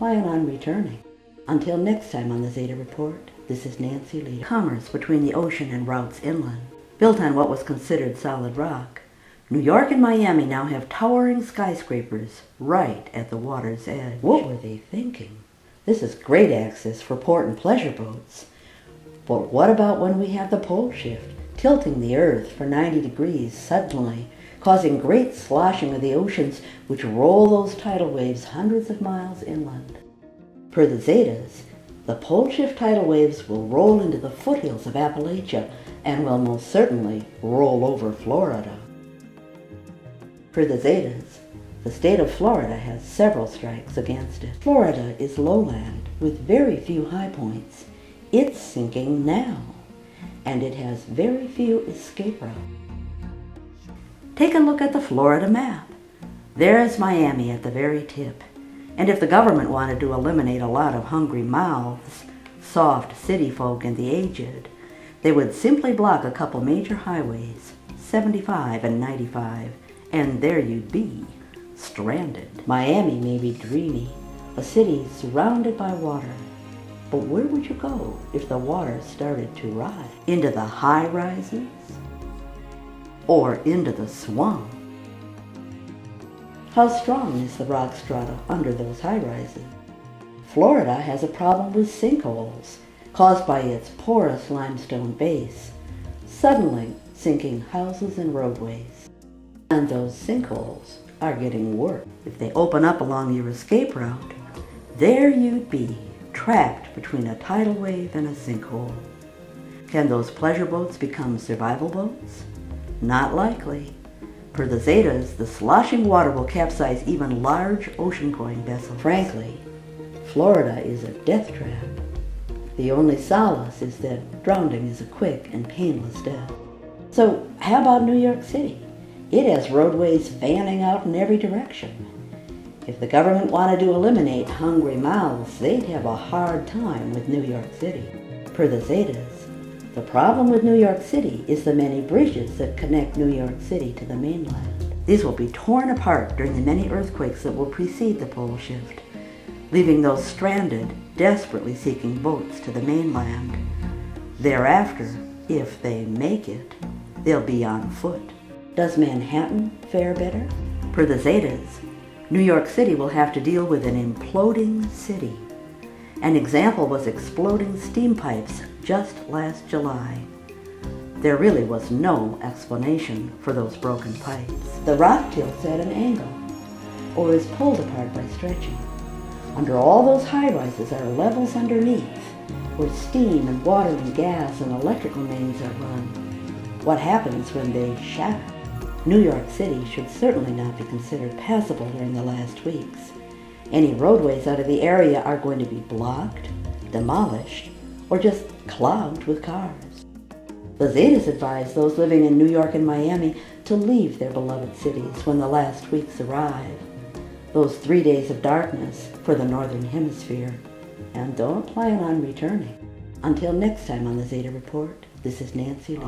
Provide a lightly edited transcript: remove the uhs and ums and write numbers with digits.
plan on returning. Until next time on the Zeta Report, this is Nancy Lee. Commerce between the ocean and routes inland, built on what was considered solid rock. New York and Miami now have towering skyscrapers right at the water's edge. What were they thinking? This is great access for port and pleasure boats. But what about when we have the pole shift, tilting the earth for 90 degrees suddenly, causing great sloshing of the oceans which roll those tidal waves hundreds of miles inland? Per the Zetas, the pole shift tidal waves will roll into the foothills of Appalachia and will most certainly roll over Florida. Per the Zetas, the state of Florida has several strikes against it. Florida is lowland with very few high points. It's sinking now, and it has very few escape routes. Take a look at the Florida map. There is Miami at the very tip. And if the government wanted to eliminate a lot of hungry mouths, soft city folk and the aged, they would simply block a couple major highways, 75 and 95, and there you'd be, stranded. Miami may be dreamy, a city surrounded by water. But where would you go if the water started to rise? Into the high rises? Or into the swamp? How strong is the rock strata under those high rises? Florida has a problem with sinkholes caused by its porous limestone base, suddenly sinking houses and roadways. And those sinkholes are getting worse. If they open up along your escape route, there you'd be, trapped between a tidal wave and a sinkhole. Can those pleasure boats become survival boats? Not likely. Per the Zetas, the sloshing water will capsize even large ocean-going vessels. Frankly, Florida is a death trap. The only solace is that drowning is a quick and painless death. So how about New York City? It has roadways fanning out in every direction. If the government wanted to eliminate hungry mouths, they'd have a hard time with New York City. Per the Zetas, the problem with New York City is the many bridges that connect New York City to the mainland. These will be torn apart during the many earthquakes that will precede the pole shift, leaving those stranded, desperately seeking boats to the mainland. Thereafter, if they make it, they'll be on foot. Does Manhattan fare better? Per the Zetas, New York City will have to deal with an imploding city. An example was exploding steam pipes just last July. There really was no explanation for those broken pipes. The rock tilts at an angle, or is pulled apart by stretching. Under all those high-rises are levels underneath, where steam and water and gas and electrical mains are run. What happens when they shatter? New York City should certainly not be considered passable during the last weeks. Any roadways out of the area are going to be blocked, demolished, or just clogged with cars. The Zetas advise those living in New York and Miami to leave their beloved cities when the last weeks arrive. Those 3 days of darkness for the Northern Hemisphere. And don't plan on returning. Until next time on the Zeta Report, this is Nancy Lee.